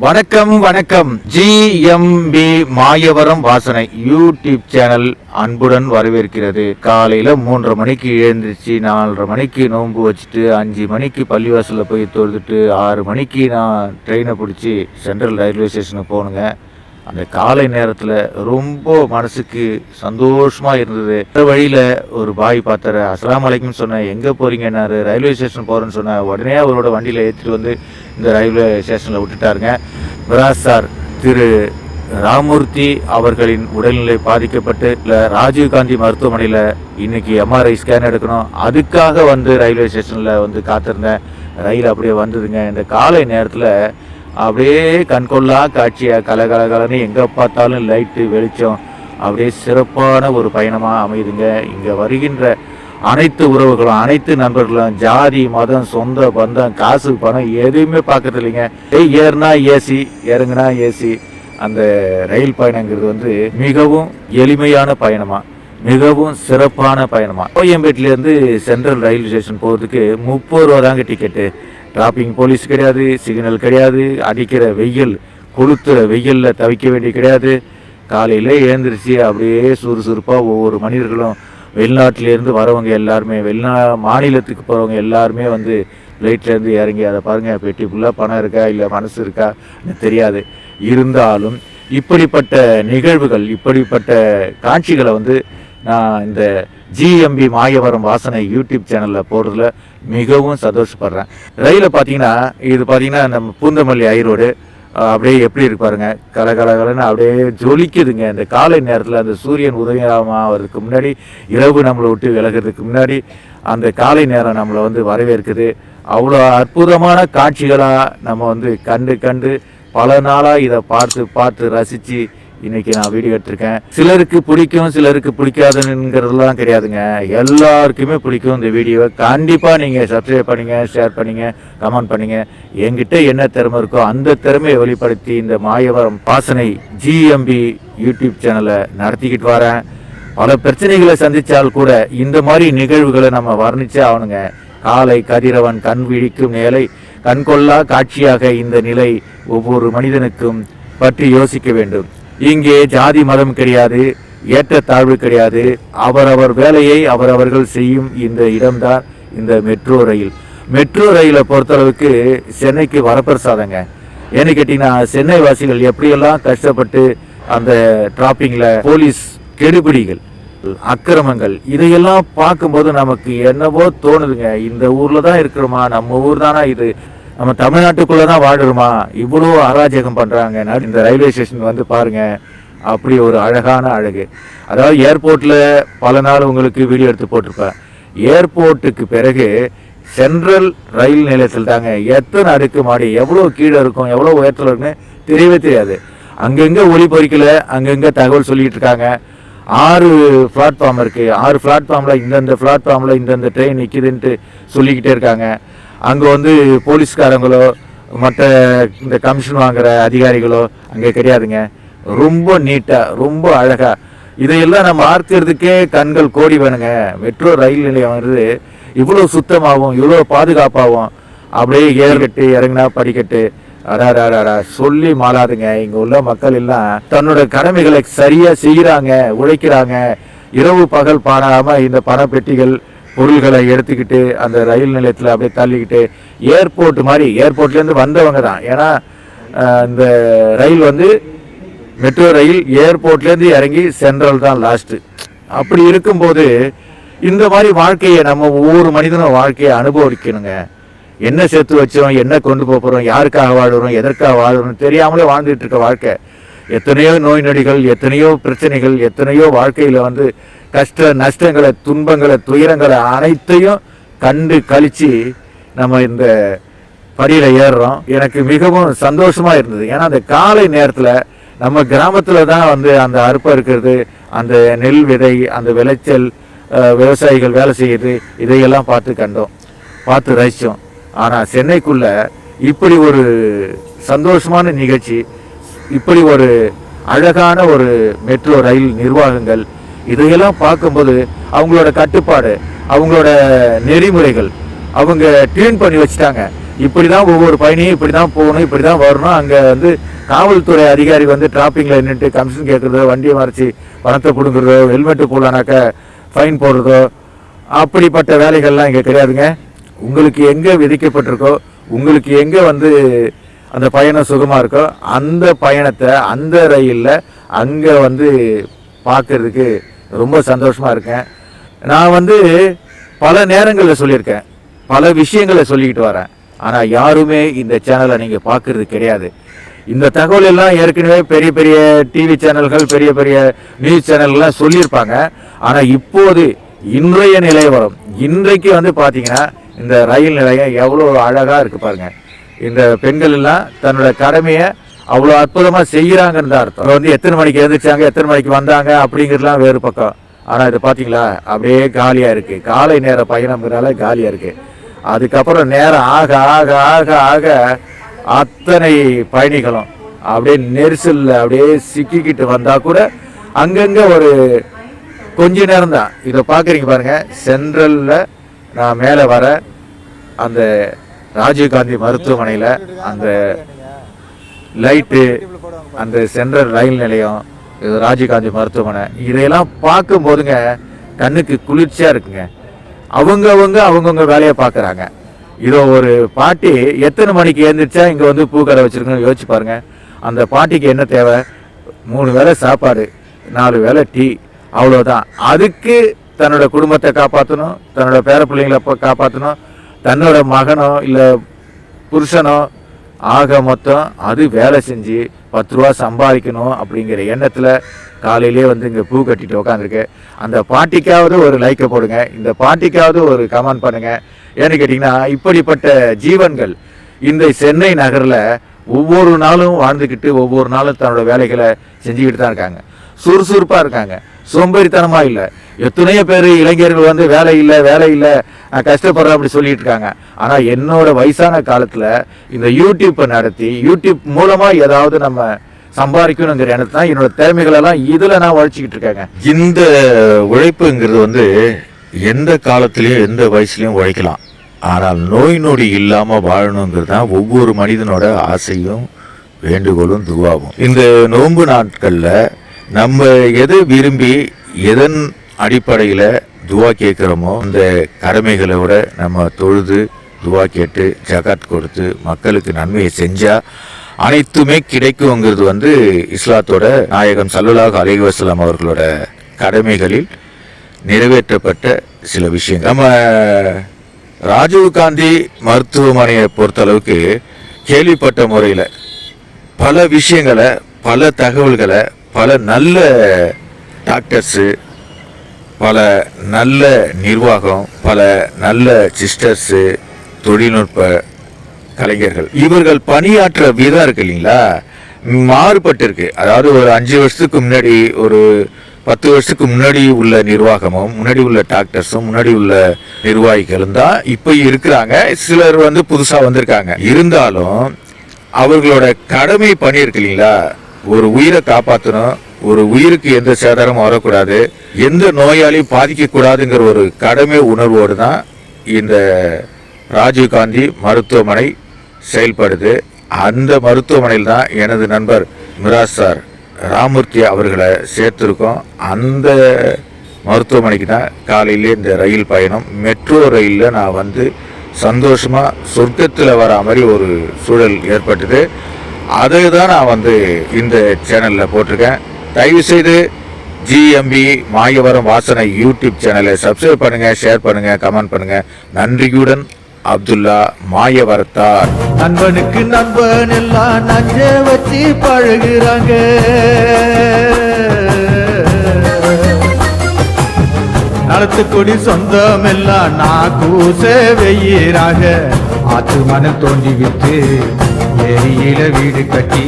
வணக்கம் வணக்கம். ஜிஎம்பி மாயவரம் வாசனை யூடியூப் சேனல் அன்புடன் வரவேற்கிறது. காலையில 3:30 மணிக்கு எழுந்திரிச்சு 4:30 மணிக்கு நோன்பு வச்சுட்டு 5 மணிக்கு பள்ளிவாசல்ல போய் தொழுதுட்டு 6 மணிக்கு நான் ட்ரெயினை பிடிச்சி சென்ட்ரல் ரயில்வே ஸ்டேஷனுக்கு போகணுங்க. அந்த காலை நேரத்தில் ரொம்ப மனசுக்கு சந்தோஷமா இருந்தது. வழியில் ஒரு பாய் பார்த்தாரு. அஸ்ஸலாமு அலைக்கும் சொன்னேன். எங்கே போறீங்கன்னாரு. ரயில்வே ஸ்டேஷன் போகிறேன்னு சொன்னேன். உடனே அவரோட வண்டியில் ஏற்றிட்டு வந்து இந்த ரயில்வே ஸ்டேஷனில் விட்டுட்டாருங்க. மிராஸ் சார் திரு ராமூர்த்தி அவர்களின் உடல்நிலை பாதிக்கப்பட்டு ராஜீவ்காந்தி மருத்துவமனையில் இன்னைக்கு எம்ஆர்ஐ ஸ்கேன் எடுக்கணும். அதுக்காக வந்து ரயில்வே ஸ்டேஷனில் வந்து காத்திருந்தேன். ரயில் அப்படியே வந்ததுங்க. இந்த காலை நேரத்தில் அப்படியே கண்கொள்ளா காட்சியாக கலகலகலன்னு எங்கே பார்த்தாலும் லைட்டு வெளிச்சம் அப்படியே சிறப்பான ஒரு பயணமாக அமையுதுங்க. இங்கே வருகின்ற அனைத்து உறவுகளும் அனைத்து நண்பர்களும் ஜாதி மதம் சொந்த பந்தம் காசு பணம் எதுவுமே பார்க்கறது இல்லைங்க. ஏறுனா ஏசி இறங்குனா ஏசி. அந்த ரயில் பயணங்கிறது வந்து மிகவும் எளிமையான பயணமாக மிகவும் சிறப்பான பயணமாக. கோயம்பேட்டிலேருந்து சென்ட்ரல் ரயில்வே ஸ்டேஷன் போகிறதுக்கு 30 ரூபா தாங்க டிக்கெட்டு. டிராஃபிக் போலீஸ் கிடையாது, சிக்னல் கிடையாது, அடிக்கிற வெயில் கொளுத்துற வெயிலில் தவிக்க வேண்டிய கிடையாது. காலையில் எழுந்திரிச்சு அப்படியே சுறுசுறுப்பாக ஒவ்வொரு மனிதர்களும் வெளிநாட்டிலேருந்து வரவங்க எல்லாருமே மாநிலத்துக்கு போகிறவங்க எல்லாருமே வந்து ஃப்ளைட்லேருந்து இறங்கி அதை பாருங்கள், பெட்டி ஃபுல்லாக பணம் இருக்கா இல்லை மனசு இருக்கா தெரியாது. இருந்தாலும் இப்படிப்பட்ட நிகழ்வுகள் இப்படிப்பட்ட காட்சிகளை வந்து நான் இந்த ஜிஎம்பி மாயவரம் வாசனை யூடியூப் சேனலில் போடுறதுல மிகவும் சந்தோஷப்படுறேன். ரயிலை பார்த்தீங்கன்னா இது பார்த்தீங்கன்னா நம்ம பூந்தமல்லி ஐரோடு அப்படியே எப்படி இருப்பாருங்க, கலகலகலன்னு அப்படியே ஜொலிக்குதுங்க. இந்த காலை நேரத்தில் அந்த சூரியன் உதயமாவதுக்கு முன்னாடி இரவு நம்மளை விட்டு விலகிறதுக்கு முன்னாடி அந்த காலை நேரம் நம்மளை வந்து வரவேற்குது. அவ்வளோ அற்புதமான காட்சிகளாக நம்ம வந்து கண்டு பல நாளாக இதை பார்த்து ரசித்து இன்னைக்கு நான் வீடியோ எடுத்திருக்கேன். சிலருக்கு பிடிக்கும் சிலருக்கு பிடிக்காதுங்கிறதுலாம் கிடையாதுங்க. எல்லாருக்குமே பிடிக்கும் இந்த வீடியோவை. கண்டிப்பாக நீங்கள் சப்ஸ்கிரைப் பண்ணுங்க, ஷேர் பண்ணுங்க, கமெண்ட் பண்ணுங்க. என்கிட்ட என்ன திறமை இருக்கோ அந்த திறமையை வெளிப்படுத்தி இந்த மாயவரம் வாசனை ஜிஎம்பி யூடியூப் சேனலை நடத்திக்கிட்டு வரேன். பல பிரச்சனைகளை சந்தித்தால் கூட இந்த மாதிரி நிகழ்வுகளை நம்ம வர்ணிச்சே ஆகணுங்க. காலை கதிரவன் கண் விழிக்கும் நிலை கண்கொள்ளா காட்சியாக இந்த நிலை ஒவ்வொரு மனிதனுக்கும் பற்றி யோசிக்க வேண்டும். இங்கே ஜாதி மதம் கிடையாது, ஏற்றத்தாழ்வு கிடையாது. அவரவர் வேலையை அவரவர்கள் செய்யும் இந்த இடம்தான் இந்த மெட்ரோ ரயில். மெட்ரோ ரயிலை பொறுத்தளவுக்கு சென்னைக்கு வரப்பிரசாதங்க. ஏன்னு கேட்டிங்கன்னா சென்னை வாசிகள் எப்படியெல்லாம் கஷ்டப்பட்டு அந்த டிராஃபிக்கில் போலீஸ் கெடுபிடிகள் அக்கிரமங்கள் இதையெல்லாம் பார்க்கும்போது நமக்கு என்னவோ தோணுதுங்க. இந்த ஊரில் தான் இருக்கிறோமா, நம்ம ஊர் தானா இது, நம்ம தமிழ்நாட்டுக்குள்ளே தான் வாடுறோமா, இவ்வளோ அராஜகம் பண்ணுறாங்க. இந்த ரயில்வே ஸ்டேஷன் வந்து பாருங்கள், அப்படி ஒரு அழகான அழகு. அதாவது ஏர்போர்ட்டில் பல நாள் உங்களுக்கு வீடியோ எடுத்து போட்டிருப்பேன். ஏர்போர்ட்டுக்கு பிறகு சென்ட்ரல் ரயில் நிலையத்தில் தாங்க எத்தனை அடுக்கு மாடி, எவ்வளோ கீழே இருக்கும் எவ்வளோ உயரத்தில் இருக்குன்னு தெரியவே தெரியாது. அங்கங்கே ஒளி பொறிக்கல, அங்கங்கே தகவல் சொல்லிகிட்டு இருக்காங்க. 6 பிளாட்ஃபார்ம் இருக்குது. 6 பிளாட்ஃபார்மில் இந்தந்த பிளாட்ஃபார்மில் இந்தந்த ட்ரெயின் நிற்கிதுன்ட்டு சொல்லிக்கிட்டே இருக்காங்க. அங்கே வந்து போலீஸ்காரங்களோ மற்ற இந்த கமிஷன் வாங்குகிற அதிகாரிகளோ அங்கே கிடையாதுங்க. ரொம்ப நீட்டாக ரொம்ப அழகாக இதையெல்லாம் நம்ம பார்க்கறதுக்கே கண்கள் கோடி வேணுங்க. மெட்ரோ ரயில் நிலையம் வந்து இவ்வளோ சுத்தமாகவும் இவ்வளோ பாதுகாப்பாகவும் அப்படியே ஏறிக்கட்டு இறங்கினா படிக்கட்டு அடாடாடா சொல்லி மாளாதுங்க. இங்கே உள்ள மக்கள் எல்லாம் தன்னோட கடமைகளை சரியாக செய்கிறாங்க, உழைக்கிறாங்க. இரவு பகல் பாடாமல் இந்த பணப்பெட்டிகள் பொருள்களை எடுத்துக்கிட்டு அந்த ரயில் நிலையத்தில் அப்படியே தள்ளிக்கிட்டு ஏர்போர்ட் மாதிரி ஏர்போர்ட்லேருந்து வந்தவங்க தான். ஏன்னா இந்த ரயில் வந்து மெட்ரோ ரயில் ஏர்போர்ட்லேருந்து இறங்கி சென்ட்ரல் தான் லாஸ்ட்டு. அப்படி இருக்கும்போது இந்த மாதிரி வாழ்க்கையை நம்ம ஒவ்வொரு மனிதனும் வாழ்க்கையை அனுபவிக்கணுங்க. என்ன சேர்த்து வச்சோம், என்ன கொண்டு போகிறோம், யாருக்காக வாழுறோம், எதற்காக வாழுறோம் தெரியாமலே வாழ்ந்துட்டு இருக்க வாழ்க்கை. எத்தனையோ நோய் நொடிகள், எத்தனையோ பிரச்சனைகள், எத்தனையோ வாழ்க்கையில் வந்து கஷ்ட நஷ்டங்களை துன்பங்களை துயரங்களை அனைத்தையும் கழிச்சு நம்ம இந்த படியில் ஏறுறோம். எனக்கு மிகவும் சந்தோஷமாக இருந்தது. ஏன்னா அந்த காலை நேரத்தில் நம்ம கிராமத்தில் தான் வந்து அந்த அறுப்பை இருக்கிறது, அந்த நெல் விதை, அந்த விளைச்சல், விவசாயிகள் வேலை செய்யுது, இதையெல்லாம் பார்த்து ரசித்தோம். ஆனால் சென்னைக்குள்ளே இப்படி ஒரு சந்தோஷமான நிகழ்ச்சி, இப்படி ஒரு அழகான ஒரு மெட்ரோ ரயில் நிர்வாகங்கள் இதையெல்லாம் பார்க்கும்போது அவங்களோட கட்டுப்பாடு, அவங்களோட நெறிமுறைகள் அவங்க டியூன் பண்ணி வச்சுட்டாங்க. இப்படிதான் ஒவ்வொரு பயணியும் இப்படிதான் போகணும், இப்படிதான் வரணும். அங்க வந்து காவல்துறை அதிகாரி வந்து டிராபிக்ல நின்றுட்டு கமிஷன் கேட்கறதோ, வண்டியை மறைச்சி பணத்தை கொடுக்குறதோ, ஹெல்மெட்டு போடலானாக்க ஃபைன் போடுறதோ, அப்படிப்பட்ட வேலைகள்லாம் இங்க கிடையாதுங்க. உங்களுக்கு எங்க விதிக்கப்பட்டிருக்கோ, உங்களுக்கு எங்க வந்து அந்த பயணம் சுகமா இருக்கோ, அந்த பயணத்தை அந்த ரயில்ல அங்க வந்து பார்க்கறதுக்கு ரொம்ப சந்தோஷமா இருக்கேன். நான் வந்து பல நேரங்களில் சொல்லியிருக்கேன், பல விஷயங்களை சொல்லிக்கிட்டு வரேன். ஆனா யாருமே இந்த சேனலை நீங்க பார்க்கறது கிடையாது. இந்த தகவல் எல்லாம் ஏற்கனவே பெரிய பெரிய டிவி சேனல்கள், பெரிய பெரிய நியூஸ் சேனல்கள்லாம் சொல்லியிருப்பாங்க. ஆனா இப்போது இன்றைய நிலைவரம், இன்றைக்கு வந்து பாத்தீங்கன்னா இந்த ரயில் நிலையம் எவ்வளோ அழகா இருக்கு பாருங்க. இந்த பெண்கள் எல்லாம் தன்னோட கடமையை அவ்வளோ அற்புதமா செய்யறாங்கன்னு தான் அர்த்தம். வந்து எத்தனை மணிக்கு எழுந்திரிச்சாங்க, எத்தனை மணிக்கு வந்தாங்க அப்படிங்கிறதுலாம் வேறு பக்கம். ஆனா இது பாத்தீங்களா, அப்படியே காலியா இருக்கு. காலை நேர பயணம்ங்கிறனால காலியா இருக்கு. அதுக்கப்புறம் நேரம் ஆக ஆக ஆக ஆக அத்தனை பயணிகளும் அப்படியே நெரிசல்ல அப்படியே சிக்கிக்கிட்டு வந்தா கூட அங்கங்க ஒரு கொஞ்ச நேரம் தான். இதை பாக்குறீங்க பாருங்க, சென்ட்ரல்ல நான் மேலே வர அந்த ராஜீவ்காந்தி மருத்துவமனையில் அந்த லைட்டு, அந்த சென்ட்ரல் ரயில் நிலையம், இது ராஜீவ்காந்தி மருத்துவமனை, இதையெல்லாம் பார்க்கும் போதுங்க கண்ணுக்கு குளிர்ச்சியா இருக்குங்க. அவங்கவுங்க வேலையை பார்க்குறாங்க. இதோ ஒரு பாட்டி எத்தனை மணிக்கு எழுந்திரிச்சா இங்கே வந்து பூக்கடை வச்சுருக்கணும்னு யோசிச்சு பாருங்க. அந்த பாட்டிக்கு என்ன தேவை? 3 வேளை சாப்பாடு, 4 வேளை டீ, அவ்வளோதான். அதுக்கு தன்னோட குடும்பத்தை காப்பாற்றணும், தன்னோட பேர பிள்ளைங்களை காப்பாற்றணும், தன்னோட மகனோ இல்லை புருஷனோ, ஆக மொத்தம் அது வேலை செஞ்சு 10 ரூபா சம்பாதிக்கணும் அப்படிங்கிற எண்ணத்தில் காலையிலே வந்து இங்கே பூ கட்டிட்டு உட்காந்துருக்கு. அந்த பாட்டிக்காவது ஒரு லைக்கை போடுங்க, இந்த பாட்டிக்காவது ஒரு கமெண்ட் பண்ணுங்க. ஏன்னு கேட்டிங்கன்னா இப்படிப்பட்ட ஜீவன்கள் இந்த சென்னை நகரில் ஒவ்வொரு நாளும் வாழ்ந்துக்கிட்டு ஒவ்வொரு நாளும் தன்னோட வேலைகளை செஞ்சுக்கிட்டு தான் இருக்காங்க. சுறுசுறுப்பாக இருக்காங்க, சோம்பேறித்தனமா இல்லை. எத்தனையோ பேர் இளைஞர்கள் வந்து வேலை இல்லை நான் கஷ்டப்படுறேன் அப்படி சொல்லிட்டு இருக்காங்க. ஆனால் என்னோட வயசான காலத்தில் இந்த யூடியூப்பை நடத்தி யூடியூப் மூலமாக ஏதாவது நம்ம சம்பாதிக்கணுங்கிற எண்ணத்தை தான் என்னோட திறமைகளெல்லாம் இதில் நான் உழைச்சிக்கிட்டு இருக்கேங்க. இந்த உழைப்புங்கிறது வந்து எந்த காலத்திலையும் எந்த வயசுலையும் உழைக்கலாம். ஆனால் நோய் நொடி இல்லாமல் வாழணுங்கிறது தான் ஒவ்வொரு மனிதனோட ஆசையும் வேண்டுகோளும் துவாகும். இந்த நோன்பு நாட்களில் நம்ம எதை விரும்பி எதன் அடிப்படையில் துவா கேட்குறோமோ அந்த கடமைகளோட நம்ம தொழுது துவா கேட்டு ஜகாத் கொடுத்து மக்களுக்கு நன்மையை செஞ்சால் அனைத்துமே கிடைக்குங்கிறது வந்து இஸ்லாத்தோட நாயகம் ஸல்லல்லாஹு அலைஹி வஸல்லம் அவர்களோட கடமைகளில் நிறைவேற்றப்பட்ட சில விஷயங்கள். நம்ம ராஜீவ்காந்தி மருத்துவமனையை பொறுத்தளவுக்கு கேள்விப்பட்ட முறையில் பல விஷயங்களை, பல தகவல்களை, பல நல்ல டாக்டர்ஸு, பல நல்ல நிர்வாகம், பல நல்ல சிஸ்டர்ஸு, தொழில்நுட்ப கலைஞர்கள், இவர்கள் பணியாற்ற விதம் இருக்கு இல்லைங்களா, மாறுபட்டு இருக்கு. அதாவது ஒரு 5 வருஷத்துக்கு முன்னாடி, ஒரு 10 வருஷத்துக்கு முன்னாடி உள்ள நிர்வாகமும், முன்னாடி உள்ள டாக்டர்ஸும், முன்னாடி உள்ள நிர்வாகிகளும் தான் இப்போ இருக்கிறாங்க. சிலர் வந்து புதுசாக வந்திருக்காங்க. இருந்தாலும் அவர்களோட கடமை பணி இருக்கு இல்லைங்களா, ஒரு உயிரை காப்பாற்றணும், ஒரு உயிருக்கு எந்த சேதாரமும் வரக்கூடாது, எந்த நோயாளியும் பாதிக்கக்கூடாதுங்கிற ஒரு கடமை உணர்வோடு தான் இந்த ராஜீவ்காந்தி மருத்துவமனை செயல்படுது. அந்த மருத்துவமனையில் தான் எனது நண்பர் மிராஸ் சார் ராமூர்த்தி அவர்களை சேர்த்துருக்கோம். அந்த மருத்துவமனைக்கு தான் காலையிலே இந்த ரயில் பயணம், மெட்ரோ ரயிலில் நான் வந்து சந்தோஷமாக சொர்க்கத்தில் வர மாதிரி ஒரு சூழல் ஏற்பட்டது. அதை தான் நான் வந்து இந்த சேனலில் போட்டிருக்கேன். தயவுசெய்து ஜிஎம்பி மாயவரம் வாசனை யூடியூப் சேனலை சப்ஸ்கிரைப் பண்ணுங்கள், ஷேர் பண்ணுங்கள், கமெண்ட் பண்ணுங்கள். நன்றியுடன் அப்துல்லா, மாயவரத்தார். நண்பனுக்கு நண்பன் எல்லாம் நஞ்ச வச்சு பழகுறாங்க, நலத்துக்குடி சொந்தம் எல்லாம் நான் கூச வெய்யிறாங்க. ஆத்து மணல் தோண்டி விட்டு ஏரியில வீடு கட்டி